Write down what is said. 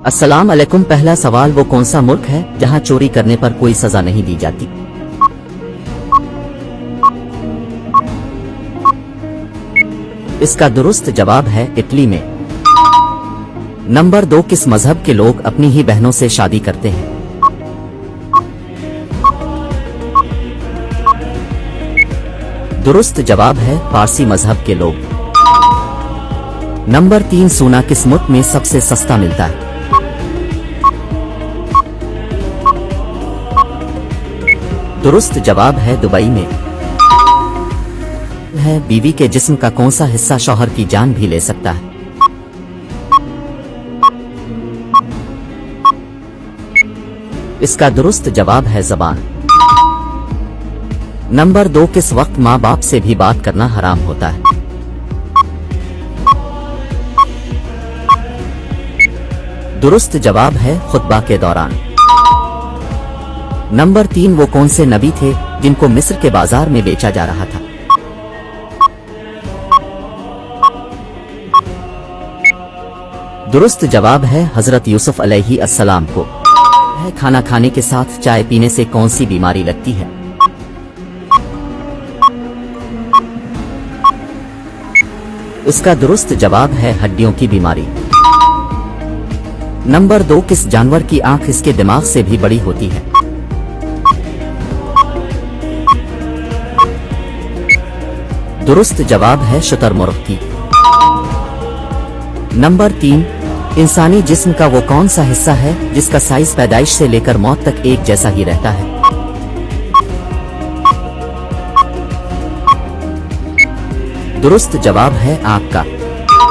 अस्सलाम अलैकुम। पहला सवाल, वो कौन सा मुल्क है जहां चोरी करने पर कोई सजा नहीं दी जाती? इसका दुरुस्त जवाब है इटली में। नंबर 2, किस मजहब के लोग अपनी ही बहनों से शादी करते हैं? दुरुस्त जवाब है पारसी मजहब के लोग। नंबर 3, सोना किस मुल्क में सबसे सस्ता मिलता है? दुरुस्त जवाब है दुबई में। है बीवी के जिस्म का कौन सा हिस्सा शौहर की जान भी ले सकता है? इसका दुरुस्त जवाब है ज़बान। नंबर 2, किस वक्त माँ बाप से भी बात करना हराम होता है? दुरुस्त जवाब है खुतबा के दौरान। नंबर 3, वो कौन से नबी थे जिनको मिस्र के बाजार में बेचा जा रहा था? दुरुस्त जवाब है हजरत यूसुफ अलैहि अस्सलाम को। खाना खाने के साथ चाय पीने से कौन सी बीमारी लगती है? इसका दुरुस्त जवाब है हड्डियों की बीमारी। नंबर 2, किस जानवर की आंख इसके दिमाग से भी बड़ी होती है? दुरुस्त जवाब है शुतुरमुर्ग की। नंबर 3, इंसानी जिस्म का वो कौन सा हिस्सा है जिसका साइज पैदाइश से लेकर मौत तक एक जैसा ही रहता है? दुरुस्त जवाब है आंख का।